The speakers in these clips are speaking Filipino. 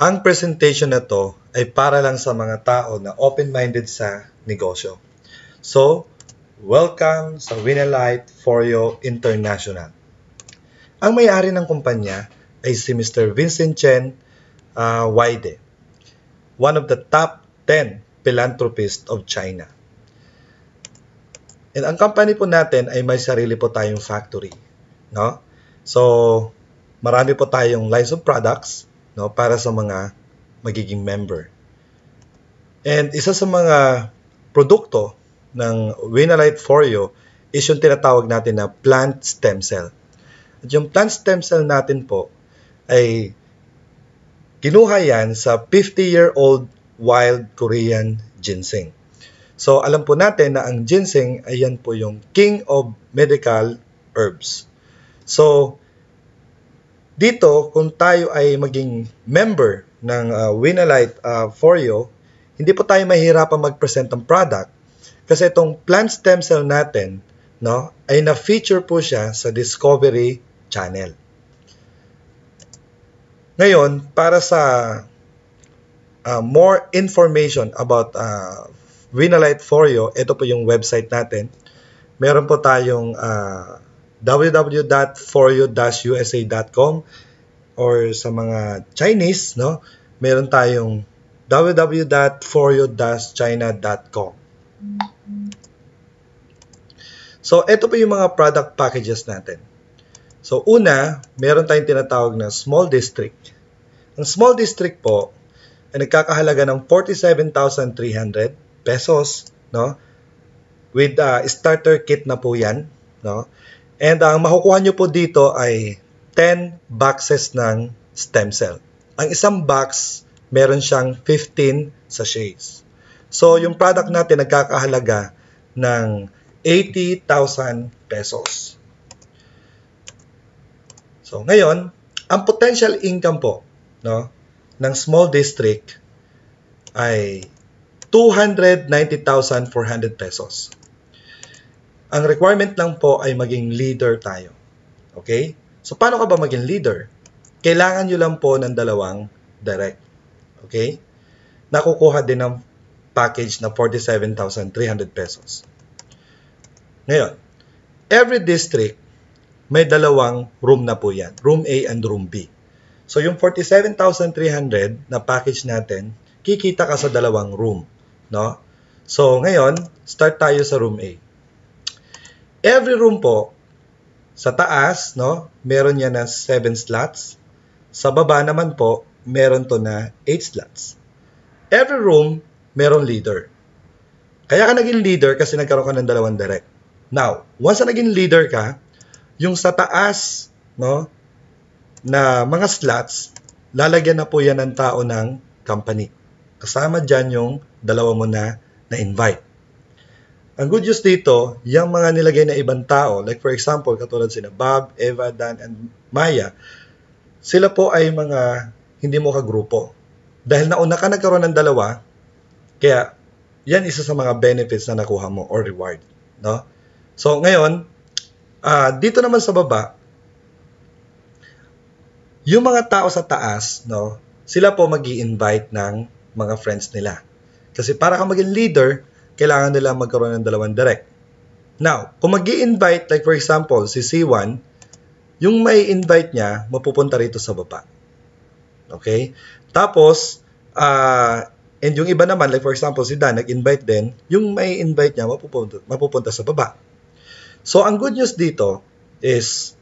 Ang presentation na to ay para lang sa mga tao na open-minded sa negosyo. So, welcome sa Winalite Foryo International. Ang may-ari ng kumpanya ay si Mr. Vincent Chen Waide, one of the top 10 philanthropists of China. And ang company po natin ay may sarili po tayong factory, no? So, marami po tayong lines of products, no, para sa mga magiging member. And isa sa mga produkto ng Winalite Foryo is yung tinatawag natin na plant stem cell. At yung plant stem cell natin po ay kinuha yan sa 50-year-old wild Korean ginseng. So, alam po natin na ang ginseng ay yan po yung king of medical herbs. So, dito, kung tayo ay maging member ng Winalite Foryo, hindi po tayo mahihirapan mag-present ng product kasi itong plant stem cell natin, no, ay na-feature po siya sa Discovery Channel. Ngayon, para sa more information about Winalite Foryo, ito po yung website natin. Meron po tayong www.foryo-usa.com or sa mga Chinese, no? Meron tayong www.foryo-china.com. So, ito po yung mga product packages natin. So, una, meron tayong tinatawag na small district. Ang small district po ay nagkakahalaga ng 47,300 pesos, no? With starter kit na po yan, no? And ang makukuha nyo po dito ay 10 boxes ng stem cell. Ang isang box, meron siyang 15 sachets. So, yung product natin nagkakahalaga ng 80,000 pesos. So, ngayon, ang potential income po, no, ng small district ay 290,400 pesos. Ang requirement lang po ay maging leader tayo. Okay? So, paano ka ba maging leader? Kailangan nyo lang po ng 2 direct. Okay? Nakukuha din ng package na 47,300 pesos. Ngayon, every district may 2 room na po yan. Room A and Room B. So, yung 47,300 na package natin, kikita ka sa 2 room. No? So, ngayon, start tayo sa Room A. Every room po, sa taas, no, meron yan na 7 slots. Sa baba naman po, meron to na 8 slots. Every room, meron leader. Kaya ka naging leader kasi nagkaroon ka ng 2 direct. Now, once na naging leader ka, yung sa taas, no, na mga slots, lalagyan na po yan ng tao ng company. Kasama dyan yung 2 mo na invite. Ang good news dito, yung mga nilagay na ibang tao, like for example, katulad sina Bob, Eva, Dan, and Maya, sila po ay mga hindi mo kagrupo. Dahil nauna ka nagkaroon ng 2, kaya yan isa sa mga benefits na nakuha mo or reward. No? So ngayon, dito naman sa baba, yung mga tao sa taas, no, sila po mag-i-invite ng mga friends nila. Kasi para ka maging leader, kailangan nila magkaroon ng 2 direct. Now, kung mag-i-invite, like for example, si C1, yung may invite niya, mapupunta rito sa baba. Okay? Tapos, and yung iba naman, like for example, si Dan, nag-invite din, yung may invite niya, mapupunta sa baba. So, ang good news dito is,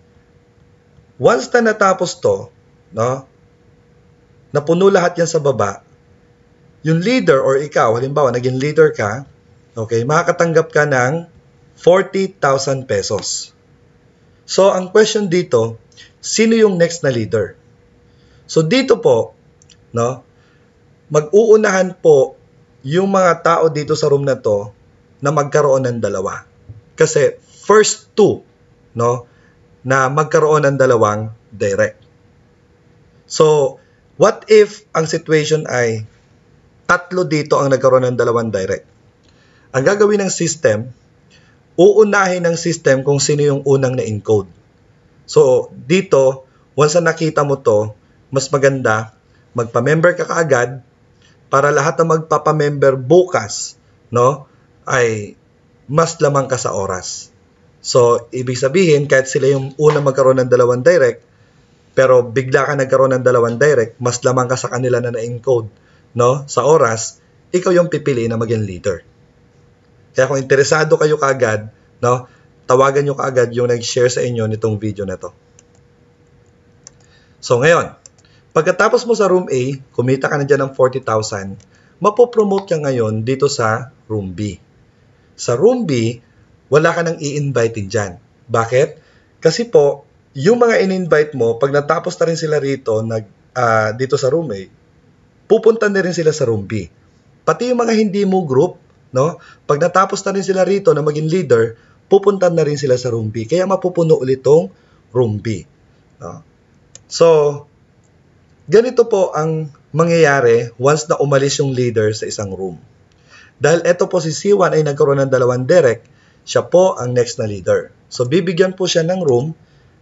once na natapos to, no, napuno lahat yan sa baba, yung leader or ikaw, halimbawa, naging leader ka, okay, makakatanggap ka ng 40,000 pesos. So, ang question dito, sino yung next na leader? So, dito po, no, mag-uunahan po yung mga tao dito sa room na to na magkaroon ng 2. Kasi, first 2, no, na magkaroon ng 2 direct. So, what if ang situation ay 3 dito ang nagkaroon ng 2 direct? Ang gagawin ng system, uunahin ng system kung sino yung unang na-encode. So, dito, once na nakita mo to, mas maganda, magpa-member ka kaagad para lahat na magpapa-member bukas, no, ay mas lamang ka sa oras. So, ibig sabihin, kahit sila yung una magkaroon ng dalawang direct, pero bigla ka nagkaroon ng dalawang direct, mas lamang ka sa kanila na na-encode, no, sa oras, ikaw yung pipiliin na maging leader. Kaya kung interesado kayo kaagad, no, tawagan nyo kaagad yung nag-share sa inyo nitong video na to. So, ngayon, pagkatapos mo sa room A, kumita ka na dyan ng 40,000, mapopromote ka ngayon dito sa room B. Sa room B, wala ka nang i-invite dyan. Bakit? Kasi po, yung mga in-invite mo, pag natapos na rin sila rito, dito sa room A, pupunta na rin sila sa room B. Pati yung mga hindi mo group, no? Pag natapos na rin sila rito na maging leader, pupunta na rin sila sa room B. Kaya mapupuno ulit tong room B. No? So, ganito po ang mangyayari once na umalis yung leader sa isang room. Dahil eto po si C1 ay nagkaroon ng dalawang direct, siya po ang next na leader. So, bibigyan po siya ng room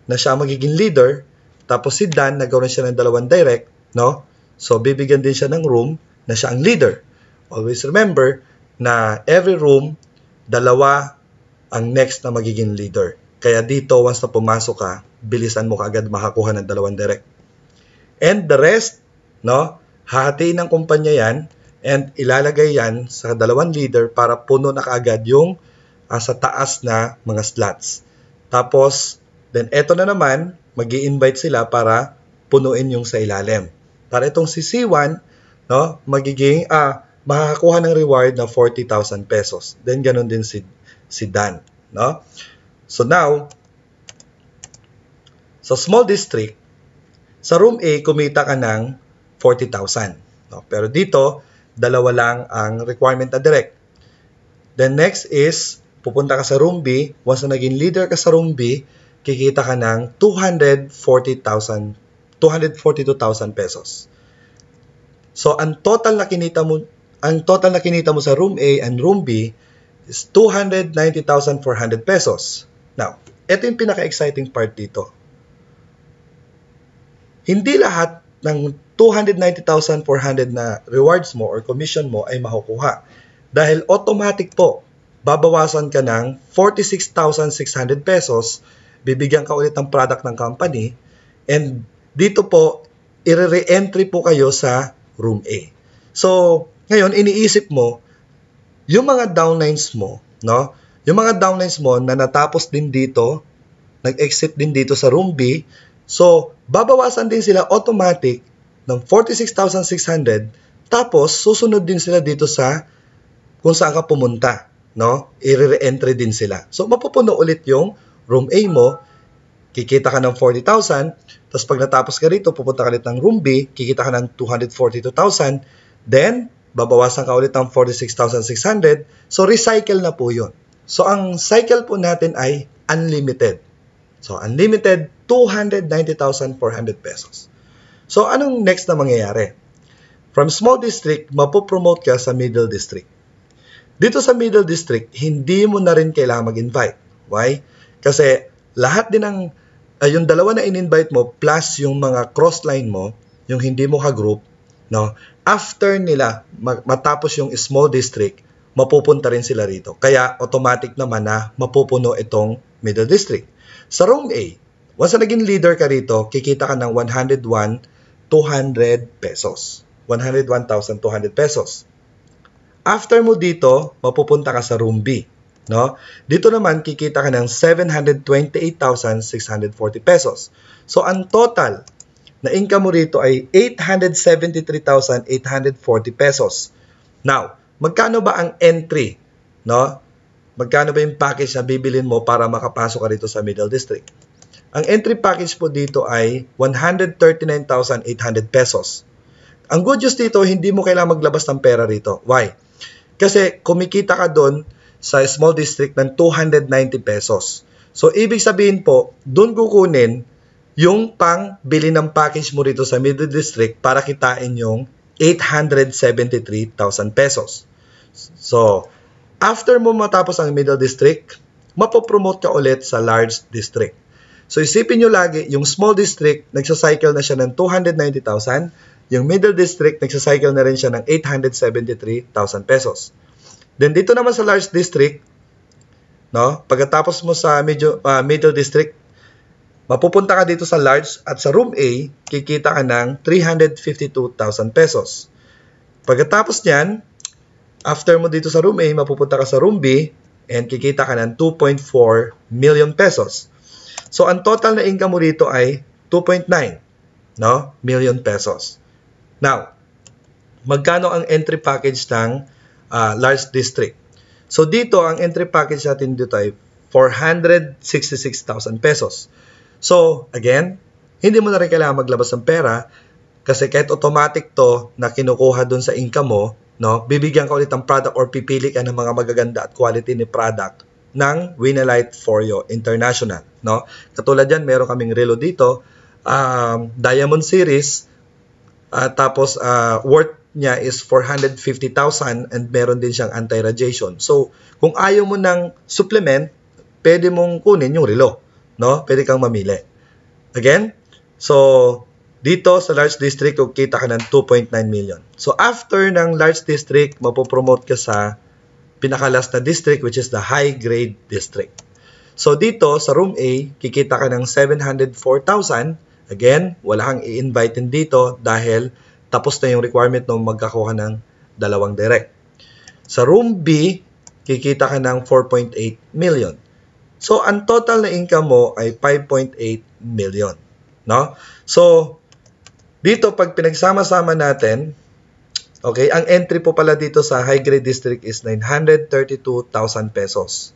na siya magiging leader, tapos si Dan nagkaroon siya ng dalawang direct, no? So, bibigyan din siya ng room na siya ang leader. Always remember na every room, dalawa ang next na magiging leader. Kaya dito, once na pumasok ka, bilisan mo kaagad makakuha ng dalawang direct. And the rest, no, hahatiin ng kumpanya yan and ilalagay yan sa dalawang leader para puno na kaagad yung sa taas na mga slots. Tapos, then eto na naman, mag-i-invite sila para punuin yung sa ilalim. Para itong si C1, no, magiging, makakakuha ng reward na 40,000 pesos. Then, ganun din si Dan, no? So now, sa small district, sa room A, kumita ka ng 40,000. No? Pero dito, dalawa lang ang requirement na direct. Then next is, pupunta ka sa room B. Once na naging leader ka sa room B, kikita ka ng 242,000 pesos. So, ang total na kinita mo sa room A and room B is 290,400 pesos. Now, ito yung pinaka-exciting part dito. Hindi lahat ng 290,400 na rewards mo or commission mo ay makukuha. Dahil automatic po, babawasan ka ng 46,600 pesos, bibigyan ka ulit ng product ng company, and dito po, i-re-entry po kayo sa room A. So, ngayon, iniisip mo, yung mga downlines mo, no? Yung mga downlines mo na natapos din dito, nag-exit din dito sa room B, so, babawasan din sila automatic ng 46,600, tapos susunod din sila dito sa kung saan ka pumunta, no? I-re-entry din sila. So, mapupuno ulit yung room A mo, kikita ka ng 40,000, tapos pag natapos ka rito, pupunta ka ulit ng room B, kikita ka ng 242,000, then, babawasan ka ulit ng 46,600, so recycle na po yun. So, ang cycle po natin ay unlimited. So, unlimited, 290,400 pesos. So, anong next na mangyayari? From small district, mapopromote ka sa middle district. Dito sa middle district, hindi mo na rin kailangan mag-invite. Why? Kasi lahat din ng, yung dalawa na in-invite mo, plus yung mga crossline mo, yung hindi mo ka-group, no? After nila matapos yung small district, mapupunta rin sila rito. Kaya automatic naman na mapupuno itong middle district. Sa room A, once na naging leader ka rito, kikita ka ng 101,200 pesos. 101,200 pesos. After mo dito, mapupunta ka sa room B. No? Dito naman, kikita ka ng 728,640 pesos. So, ang total na income mo rito ay 873,840 pesos. Now, magkano ba ang entry? No? Magkano ba yung package na bibilin mo para makapasok ka rito sa middle district? Ang entry package po dito ay 139,800 pesos. Ang good news dito, hindi mo kailangan maglabas ng pera rito. Why? Kasi kumikita ka doon sa small district ng 290 pesos. So, ibig sabihin po, doon kukunin yung pang bili ng package mo rito sa middle district para kitain yung 873,000 pesos. So, after mo matapos ang middle district, mapopromote ka ulit sa large district. So, isipin nyo lagi, yung small district, nagsacycle na siya ng 290,000, Yung middle district, nagsacycle na rin siya ng 873,000 pesos. Then dito naman sa large district, no, pagkatapos mo sa middle district, mapupunta ka dito sa large at sa room A, kikita ka ng 352,000 pesos. Pagkatapos niyan, after mo dito sa room A, mapupunta ka sa room B and kikita ka ng 2.4 million pesos. So ang total na income mo dito ay 2.9, no, million pesos. Now, magkano ang entry package ng large district? So dito, ang entry package natin dito ay 466,000 pesos. So, again, hindi mo na rin kailangan maglabas ng pera kasi kahit automatic to na kinukuha dun sa income mo, no, bibigyan ka ulit ng product or pipili ka ng mga magaganda at quality ni product ng Winalite Foreo International. No? Katulad yan, meron kaming relo dito, Diamond Series, tapos worth niya is 450,000 and meron din siyang anti-radiation. So, kung ayaw mo ng supplement, pwede mong kunin yung relo. No? Pwede kang mamili. Again, so dito sa large district, kita ka ng 2.9 million. So after ng large district, mapopromote ka sa pinakalas na district which is the high grade district. So dito sa room A, kikita ka ng 704,000. Again, wala kang i-invite dito dahil tapos na yung requirement na magkakuha ng dalawang direct. Sa room B, kikita ka ng 4.8 million. So, ang total na income mo ay 5.8 million. No? So, dito, pag pinagsama-sama natin, okay, ang entry po pala dito sa high grade district is 932,000 pesos.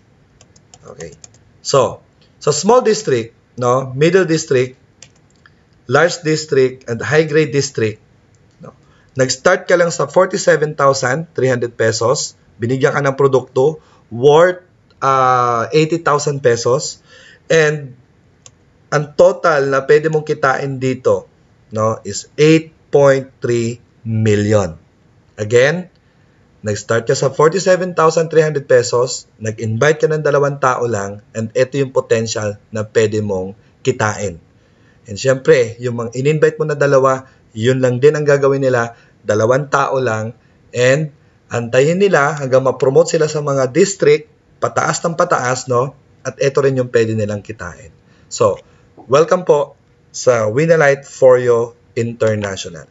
Okay. So, sa small district, no, middle district, large district, and high grade district, no, nag-start ka lang sa 47,300 pesos, binigyan ka ng produkto worth 80,000 pesos, and ang total na pwede mong kitain dito, no, is 8.3 million. Again, nag-start ka sa 47,300 pesos, nag-invite ka ng 2 tao lang, and ito yung potential na pwede mong kitain. And syempre, yung mga in-invite mo na 2, yun lang din ang gagawin nila, 2 tao lang, and antayin nila hanggang ma-promote sila sa mga district, pataas ng pataas, no? At ito rin yung pwede nilang kitain. So, welcome po sa Winalite Foreo International.